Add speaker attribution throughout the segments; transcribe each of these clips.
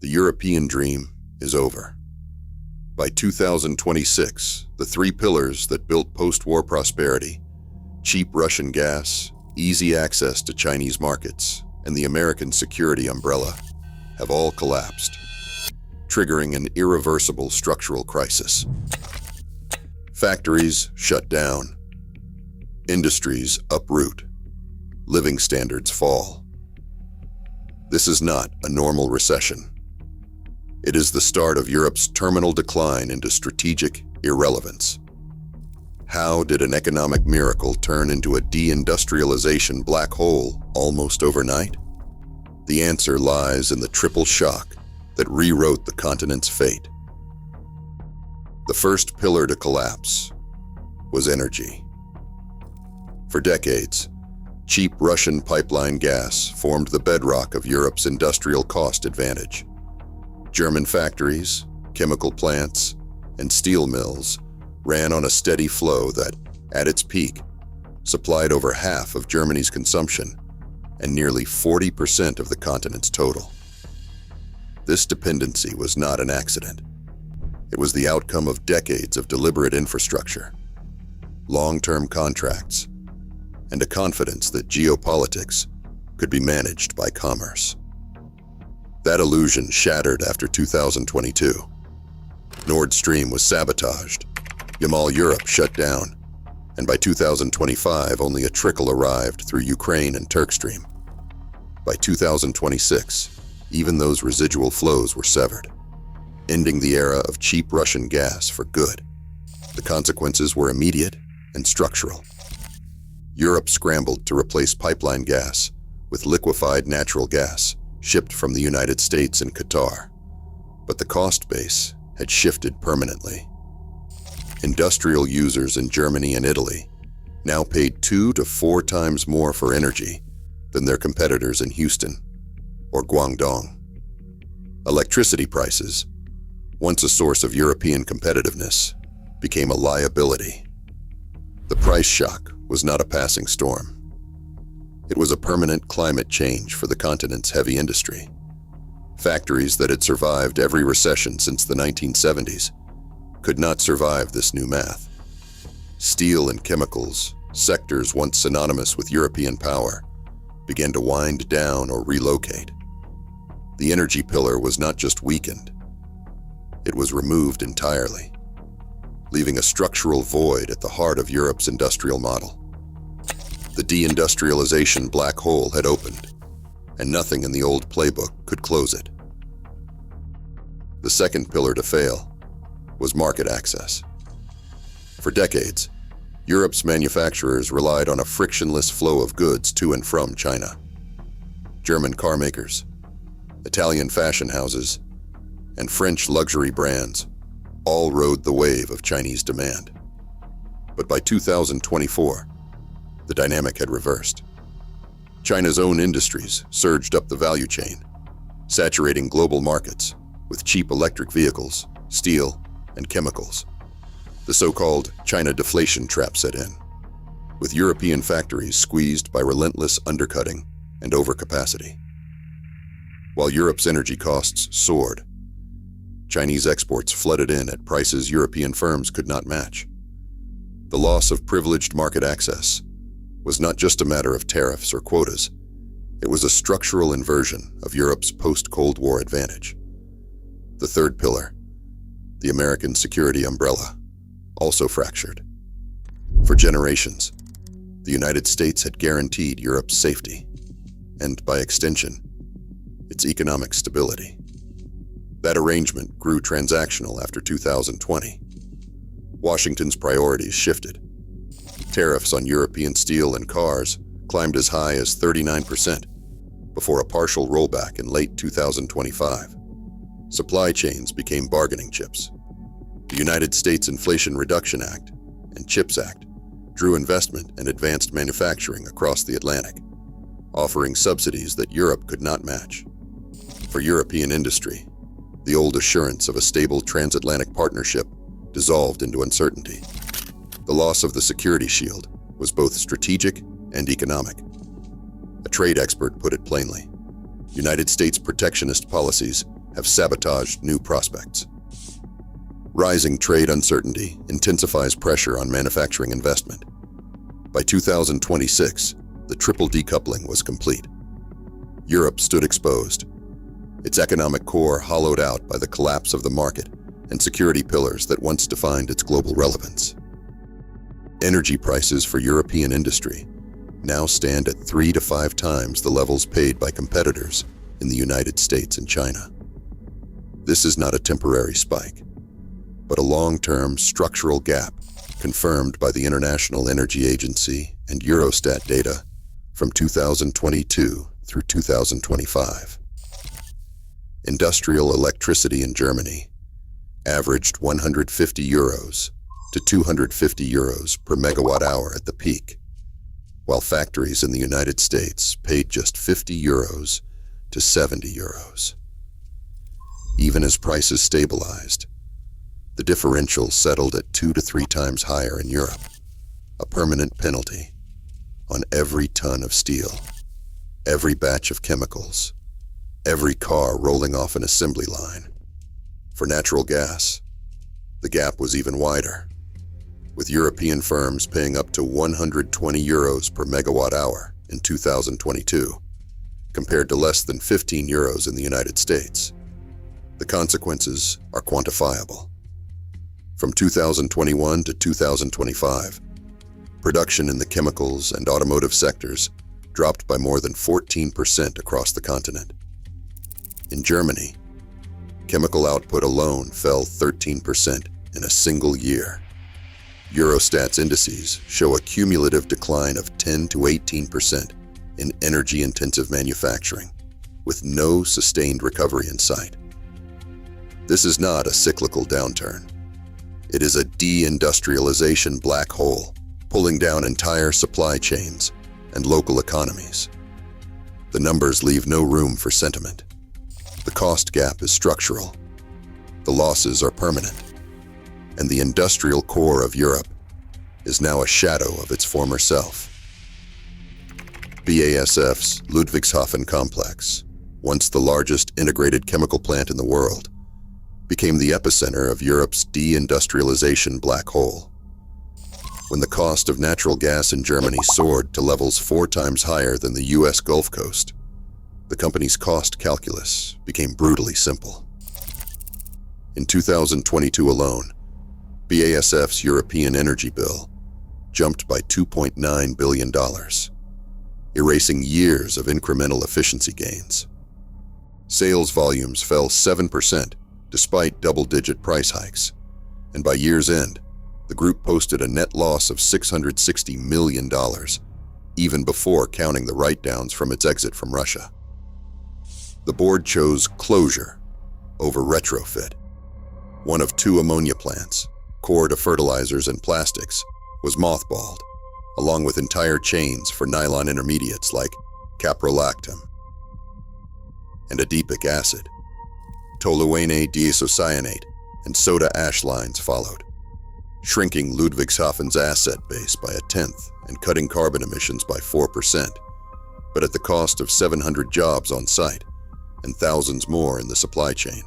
Speaker 1: The European dream is over. By 2026, the three pillars that built post-war prosperity, cheap Russian gas, easy access to Chinese markets, and the American security umbrella, have all collapsed, triggering an irreversible structural crisis. Factories shut down, industries uproot, living standards fall. This is not a normal recession. It is the start of Europe's terminal decline into strategic irrelevance. How did an economic miracle turn into a deindustrialization black hole almost overnight? The answer lies in the triple shock that rewrote the continent's fate. The first pillar to collapse was energy. For decades, cheap Russian pipeline gas formed the bedrock of Europe's industrial cost advantage. German factories, chemical plants, and steel mills ran on a steady flow that, at its peak, supplied over half of Germany's consumption and nearly 40% of the continent's total. This dependency was not an accident. It was the outcome of decades of deliberate infrastructure, long-term contracts, and a confidence that geopolitics could be managed by commerce. That illusion shattered after 2022. Nord Stream was sabotaged, Yamal Europe shut down, and by 2025 only a trickle arrived through Ukraine and Turkstream. By 2026, even those residual flows were severed, ending the era of cheap Russian gas for good. The consequences were immediate and structural. Europe scrambled to replace pipeline gas with liquefied natural gas shipped from the United States and Qatar. But the cost base had shifted permanently. Industrial users in Germany and Italy now paid 2 to 4 times more for energy than their competitors in Houston or Guangdong. Electricity prices, once a source of European competitiveness, became a liability. The price shock was not a passing storm. It was a permanent climate change for the continent's heavy industry. Factories that had survived every recession since the 1970s could not survive this new math. Steel and chemicals, sectors once synonymous with European power, began to wind down or relocate. The energy pillar was not just weakened, it was removed entirely, leaving a structural void at the heart of Europe's industrial model. The deindustrialization black hole had opened, and nothing in the old playbook could close it. The second pillar to fail was market access. For decades, Europe's manufacturers relied on a frictionless flow of goods to and from China. German car makers, Italian fashion houses, and French luxury brands all rode the wave of Chinese demand. But by 2024, the dynamic had reversed. China's own industries surged up the value chain, saturating global markets with cheap electric vehicles, steel, and chemicals. The so-called China deflation trap set in, with European factories squeezed by relentless undercutting and overcapacity. While Europe's energy costs soared, Chinese exports flooded in at prices European firms could not match. The loss of privileged market access was not just a matter of tariffs or quotas. It was a structural inversion of Europe's post-Cold War advantage. The third pillar, the American security umbrella, also fractured. For generations, the United States had guaranteed Europe's safety, and by extension, its economic stability. That arrangement grew transactional after 2020. Washington's priorities shifted. Tariffs on European steel and cars climbed as high as 39%, before a partial rollback in late 2025. Supply chains became bargaining chips. The United States Inflation Reduction Act and CHIPS Act drew investment and advanced manufacturing across the Atlantic, offering subsidies that Europe could not match. For European industry, the old assurance of a stable transatlantic partnership dissolved into uncertainty. The loss of the security shield was both strategic and economic. A trade expert put it plainly: United States protectionist policies have sabotaged new prospects. Rising trade uncertainty intensifies pressure on manufacturing investment. By 2026, the triple decoupling was complete. Europe stood exposed, its economic core hollowed out by the collapse of the market and security pillars that once defined its global relevance. Energy prices for European industry now stand at 3 to 5 times the levels paid by competitors in the United States and China. This is not a temporary spike, but a long-term structural gap confirmed by the International Energy Agency and Eurostat data from 2022 through 2025. Industrial electricity in Germany averaged 150 euros to 250 euros per megawatt hour at the peak, while factories in the United States paid just 50 euros to 70 euros. Even as prices stabilized, the differential settled at 2 to 3 times higher in Europe, a permanent penalty on every ton of steel, every batch of chemicals, every car rolling off an assembly line. For natural gas, the gap was even wider, with European firms paying up to 120 euros per megawatt hour in 2022, compared to less than 15 euros in the United States. The consequences are quantifiable. From 2021 to 2025, production in the chemicals and automotive sectors dropped by more than 14% across the continent. In Germany, chemical output alone fell 13% in a single year. Eurostat's indices show a cumulative decline of 10 to 18% in energy-intensive manufacturing, with no sustained recovery in sight. This is not a cyclical downturn. It is a deindustrialization black hole, pulling down entire supply chains and local economies. The numbers leave no room for sentiment. The cost gap is structural, the losses are permanent, and the industrial core of Europe is now a shadow of its former self. BASF's Ludwigshafen complex, once the largest integrated chemical plant in the world, became the epicenter of Europe's deindustrialization black hole. When the cost of natural gas in Germany soared to levels 4 times higher than the US Gulf Coast, the company's cost calculus became brutally simple. In 2022 alone, BASF's European energy bill jumped by $2.9 billion, erasing years of incremental efficiency gains. Sales volumes fell 7% despite double-digit price hikes, and by year's end, the group posted a net loss of $660 million, even before counting the write-downs from its exit from Russia. The board chose closure over retrofit. One of 2 ammonia plants, core to fertilizers and plastics, was mothballed, along with entire chains for nylon intermediates like caprolactam and adipic acid. Toluene deisocyanate and soda ash lines followed, shrinking Ludwigshafen's asset base by 1/10 and cutting carbon emissions by 4%, but at the cost of 700 jobs on site and thousands more in the supply chain.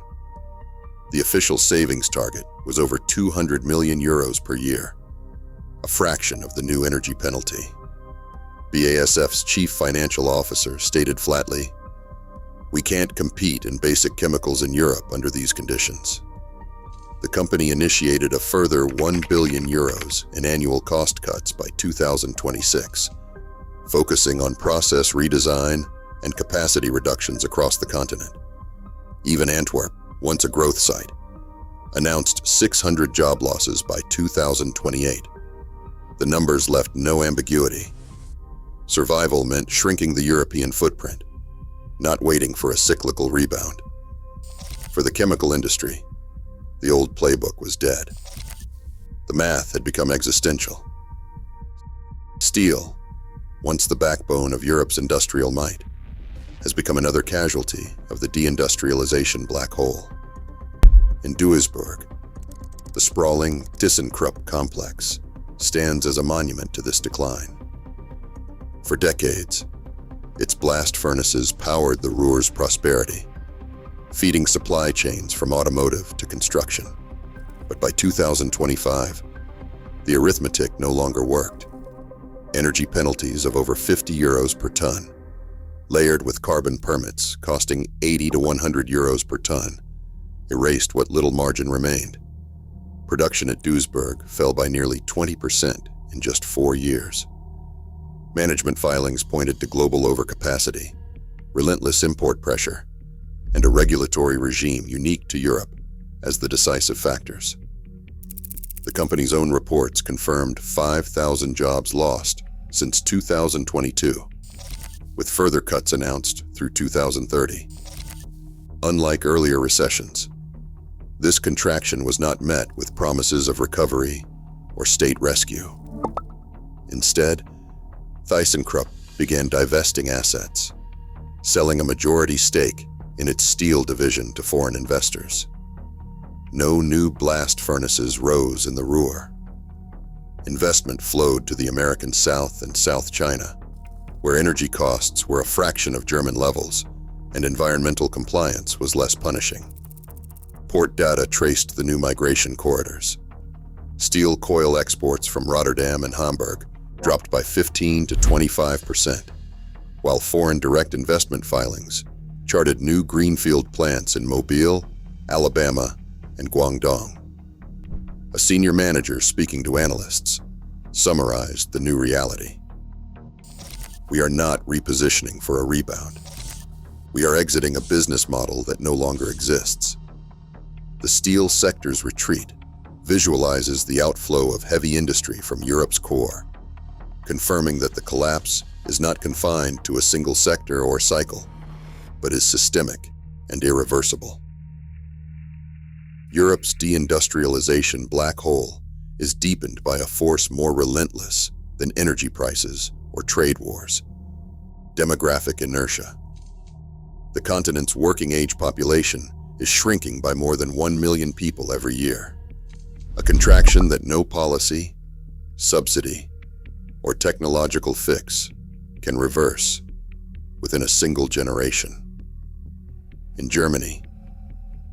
Speaker 1: The official savings target was over 200 million euros per year, a fraction of the new energy penalty. BASF's chief financial officer stated flatly, "We can't compete in basic chemicals in Europe under these conditions." The company initiated a further 1 billion euros in annual cost cuts by 2026, focusing on process redesign and capacity reductions across the continent. Even Antwerp, once a growth site, announced 600 job losses by 2028. The numbers left no ambiguity. Survival meant shrinking the European footprint, not waiting for a cyclical rebound. For the chemical industry, the old playbook was dead. The math had become existential. Steel, once the backbone of Europe's industrial might, has become another casualty of the deindustrialization black hole. In Duisburg, the sprawling ThyssenKrupp complex stands as a monument to this decline. For decades, its blast furnaces powered the Ruhr's prosperity. feeding supply chains from automotive to construction. But by 2025, the arithmetic no longer worked. Energy penalties of over €50 per ton, layered with carbon permits costing 80 to 100 euros per ton, erased what little margin remained. Production at Duisburg fell by nearly 20% in just 4 years. Management filings pointed to global overcapacity, relentless import pressure, and a regulatory regime unique to Europe as the decisive factors. The company's own reports confirmed 5,000 jobs lost since 2022, with further cuts announced through 2030. Unlike earlier recessions, this contraction was not met with promises of recovery or state rescue. Instead, ThyssenKrupp began divesting assets, selling a majority stake in its steel division to foreign investors. No new blast furnaces rose in the Ruhr. Investment flowed to the American South and South China, where energy costs were a fraction of German levels and environmental compliance was less punishing. Port data traced the new migration corridors. Steel coil exports from Rotterdam and Hamburg dropped by 15 to 25%, while foreign direct investment filings charted new greenfield plants in Mobile, Alabama, and Guangdong. A senior manager speaking to analysts summarized the new reality. We are not repositioning for a rebound. We are exiting a business model that no longer exists. The steel sector's retreat visualizes the outflow of heavy industry from Europe's core, confirming that the collapse is not confined to a single sector or cycle, but is systemic and irreversible. Europe's deindustrialization black hole is deepened by a force more relentless than energy prices or trade wars: demographic inertia. The continent's working-age population is shrinking by more than 1 million people every year, a contraction that no policy, subsidy, or technological fix can reverse within a single generation. In Germany,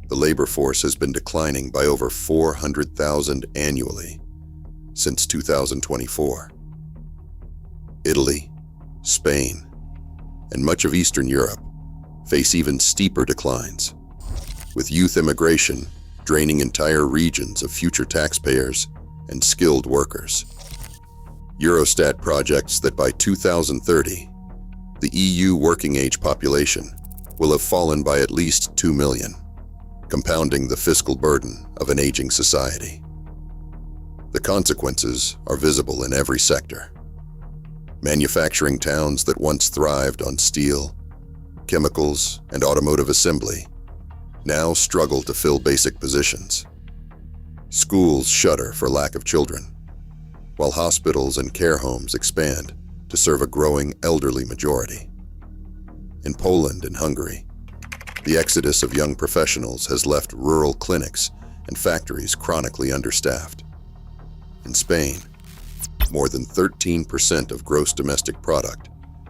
Speaker 1: the labor force has been declining by over 400,000 annually since 2024. Italy, Spain, and much of Eastern Europe face even steeper declines, with youth immigration draining entire regions of future taxpayers and skilled workers. Eurostat projects that by 2030, the EU working-age population will have fallen by at least 2 million, compounding the fiscal burden of an aging society. The consequences are visible in every sector. Manufacturing towns that once thrived on steel, chemicals, and automotive assembly now struggle to fill basic positions. Schools shudder for lack of children, while hospitals and care homes expand to serve a growing elderly majority. In Poland and Hungary, the exodus of young professionals has left rural clinics and factories chronically understaffed. In Spain, more than 13% of gross domestic product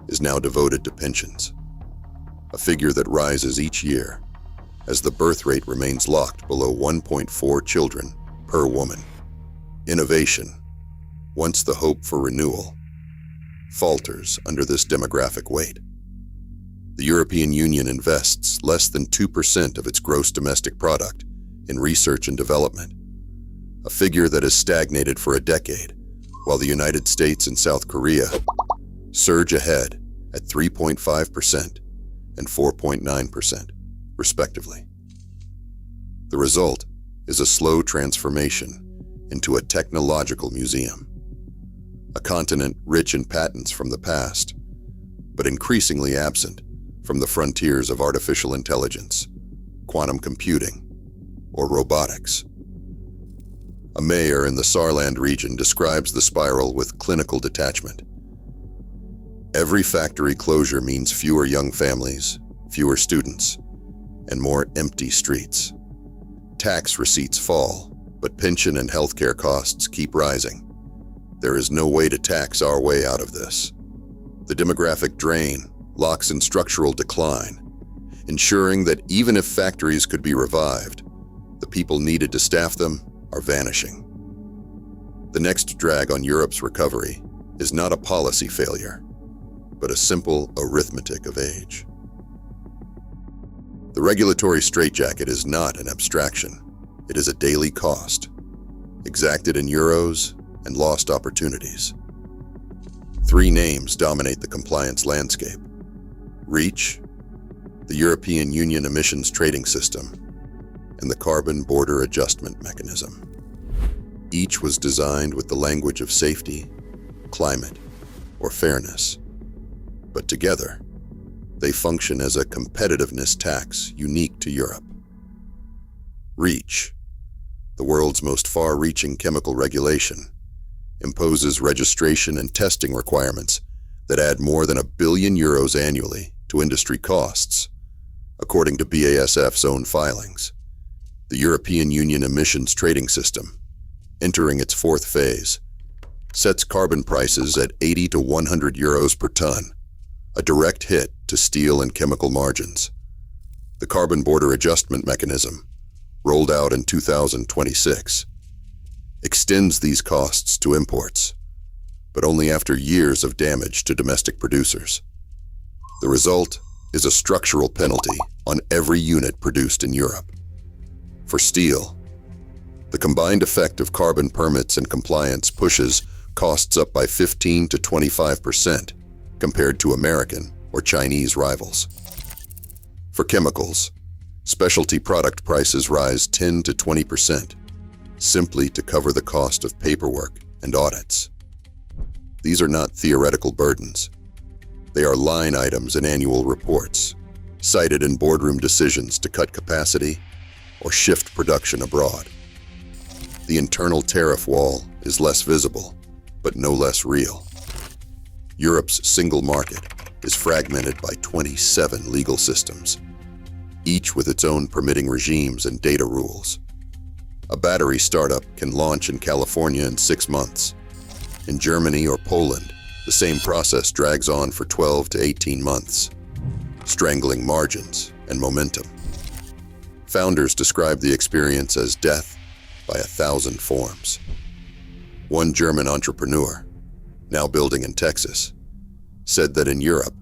Speaker 1: is now devoted to pensions, a figure that rises each year as the birth rate remains locked below 1.4 children per woman. Innovation, once the hope for renewal, falters under this demographic weight. The European Union invests less than 2% of its gross domestic product in research and development, a figure that has stagnated for a decade, while the United States and South Korea surge ahead at 3.5% and 4.9%, respectively. The result is a slow transformation into a technological museum, a continent rich in patents from the past, but increasingly absent from the frontiers of artificial intelligence, quantum computing, or robotics. A mayor in the Saarland region describes the spiral with clinical detachment. Every factory closure means fewer young families, fewer students, and more empty streets. Tax receipts fall, but pension and healthcare costs keep rising. There is no way to tax our way out of this. The demographic drain locks in structural decline, ensuring that even if factories could be revived, the people needed to staff them are vanishing. The next drag on Europe's recovery is not a policy failure, but a simple arithmetic of age. The regulatory straitjacket is not an abstraction. It is a daily cost, exacted in euros and lost opportunities. Three names dominate the compliance landscape: REACH, the European Union Emissions Trading System, and the Carbon Border Adjustment Mechanism. Each was designed with the language of safety, climate, or fairness, but together, they function as a competitiveness tax unique to Europe. REACH, the world's most far-reaching chemical regulation, imposes registration and testing requirements that add more than €1 billion annually to industry costs, according to BASF's own filings. The European Union Emissions Trading System, entering its fourth phase, sets carbon prices at €80 to €100 per ton, a direct hit to steel and chemical margins. The Carbon Border Adjustment Mechanism, rolled out in 2026, extends these costs to imports, but only after years of damage to domestic producers. The result is a structural penalty on every unit produced in Europe. For steel, the combined effect of carbon permits and compliance pushes costs up by 15 to 25% compared to American or Chinese rivals. For chemicals, specialty product prices rise 10 to 20%, simply to cover the cost of paperwork and audits. These are not theoretical burdens. They are line items in annual reports, cited in boardroom decisions to cut capacity or shift production abroad. The internal tariff wall is less visible, but no less real. Europe's single market is fragmented by 27 legal systems, each with its own permitting regimes and data rules. A battery startup can launch in California in 6 months. In Germany or Poland, the same process drags on for 12 to 18 months, strangling margins and momentum. Founders describe the experience as death by 1,000 forms. One German entrepreneur, now building in Texas, said that in Europe,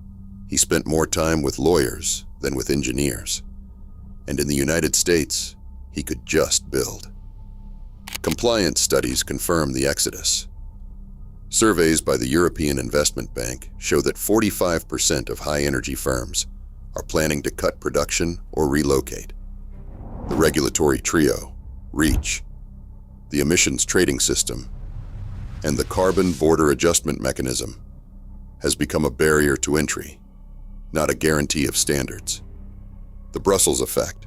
Speaker 1: he spent more time with lawyers than with engineers. And in the United States, he could just build. Compliance studies confirm the exodus. Surveys by the European Investment Bank show that 45% of high-energy firms are planning to cut production or relocate. The regulatory trio, REACH, the Emissions Trading System, and the Carbon Border Adjustment Mechanism, has become a barrier to entry, not a guarantee of standards. The Brussels effect,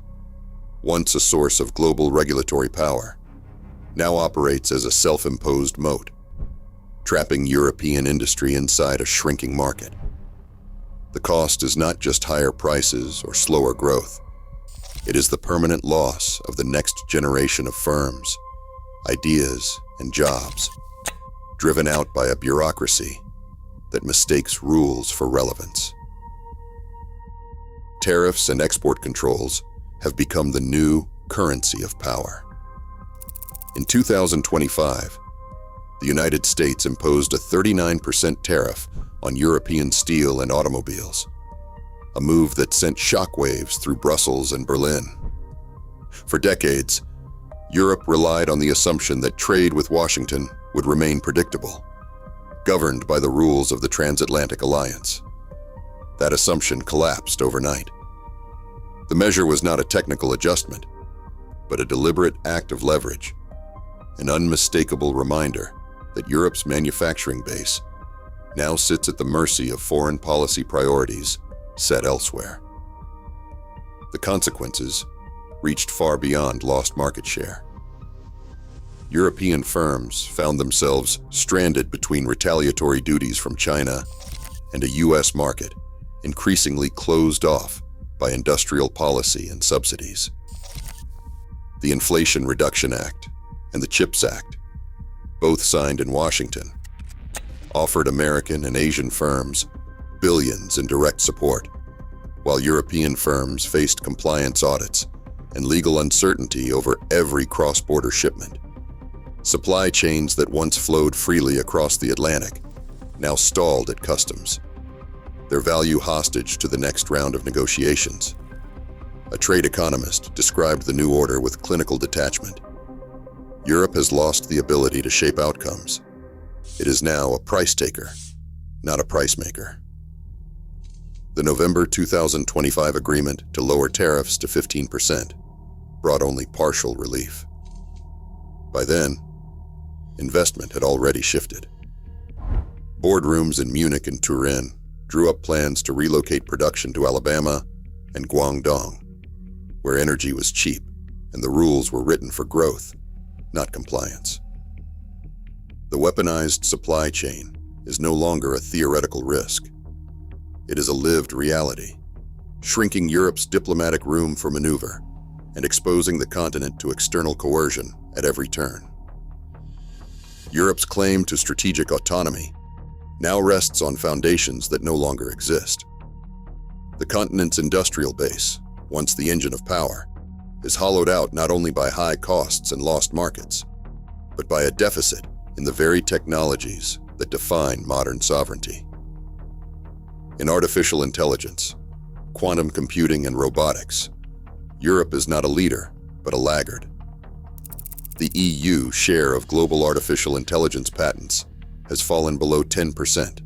Speaker 1: once a source of global regulatory power, now operates as a self-imposed moat, trapping European industry inside a shrinking market. The cost is not just higher prices or slower growth. It is the permanent loss of the next generation of firms, ideas, and jobs, driven out by a bureaucracy that mistakes rules for relevance. Tariffs and export controls have become the new currency of power. In 2025, the United States imposed a 39% tariff on European steel and automobiles, a move that sent shockwaves through Brussels and Berlin. For decades, Europe relied on the assumption that trade with Washington would remain predictable, governed by the rules of the Transatlantic Alliance. That assumption collapsed overnight. The measure was not a technical adjustment, but a deliberate act of leverage, an unmistakable reminder that Europe's manufacturing base now sits at the mercy of foreign policy priorities set elsewhere. The consequences reached far beyond lost market share. European firms found themselves stranded between retaliatory duties from China and a U.S. market increasingly closed off by industrial policy and subsidies. The Inflation Reduction Act and the CHIPS Act, both signed in Washington, offered American and Asian firms billions in direct support, while European firms faced compliance audits and legal uncertainty over every cross-border shipment. Supply chains that once flowed freely across the Atlantic now stalled at customs, their value hostage to the next round of negotiations. A trade economist described the new order with clinical detachment. Europe has lost the ability to shape outcomes. It is now a price taker, not a price maker. The November 2025 agreement to lower tariffs to 15% brought only partial relief. By then, investment had already shifted. Boardrooms in Munich and Turin drew up plans to relocate production to Alabama and Guangdong, where energy was cheap and the rules were written for growth, not compliance. The weaponized supply chain is no longer a theoretical risk. It is a lived reality, shrinking Europe's diplomatic room for maneuver and exposing the continent to external coercion at every turn. Europe's claim to strategic autonomy now rests on foundations that no longer exist. The continent's industrial base, once the engine of power, is hollowed out not only by high costs and lost markets, but by a deficit in the very technologies that define modern sovereignty. In artificial intelligence, quantum computing, and robotics, Europe is not a leader, but a laggard. The EU share of global artificial intelligence patents has fallen below 10%,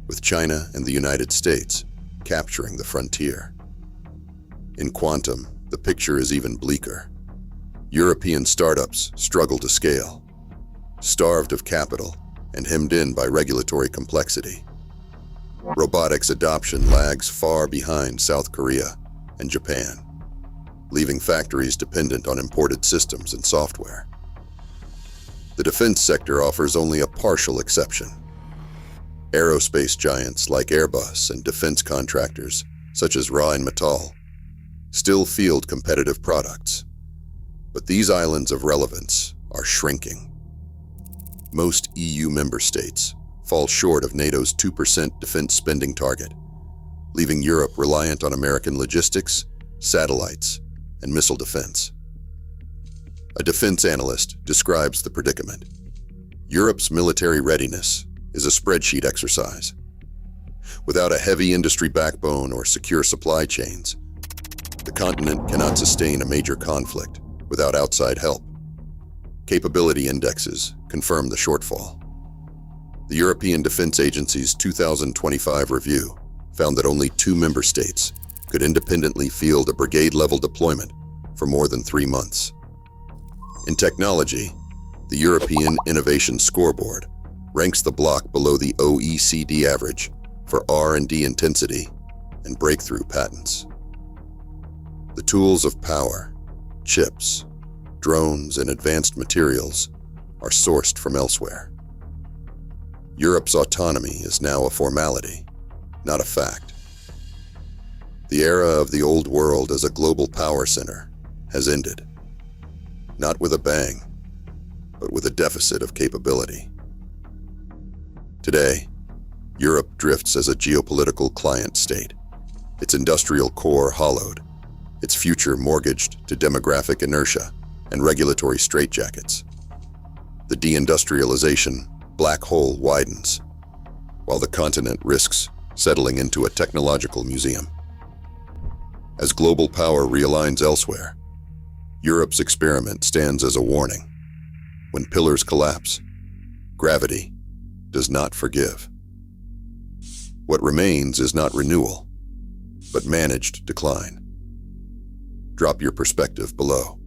Speaker 1: with China and the United States capturing the frontier. In quantum, the picture is even bleaker. European startups struggle to scale, starved of capital and hemmed in by regulatory complexity. Robotics adoption lags far behind South Korea and Japan, leaving factories dependent on imported systems and software. The defense sector offers only a partial exception. Aerospace giants like Airbus and defense contractors such as Rheinmetall still field competitive products, but these islands of relevance are shrinking. Most EU member states fall short of NATO's 2% defense spending target, leaving Europe reliant on American logistics, satellites, and missile defense. A defense analyst describes the predicament. Europe's military readiness is a spreadsheet exercise. Without a heavy industry backbone or secure supply chains, the continent cannot sustain a major conflict without outside help. Capability indexes confirm the shortfall. The European Defense Agency's 2025 review found that only 2 member states could independently field a brigade-level deployment for more than 3 months. In technology, the European Innovation Scoreboard ranks the bloc below the OECD average for R&D intensity and breakthrough patents. The tools of power, chips, drones, and advanced materials are sourced from elsewhere. Europe's autonomy is now a formality, not a fact. The era of the old world as a global power center has ended, not with a bang, but with a deficit of capability. Today, Europe drifts as a geopolitical client state, its industrial core hollowed, its future mortgaged to demographic inertia and regulatory straitjackets. The deindustrialization black hole widens, while the continent risks settling into a technological museum. As global power realigns elsewhere, Europe's experiment stands as a warning. When pillars collapse, gravity does not forgive. What remains is not renewal, but managed decline. Drop your perspective below.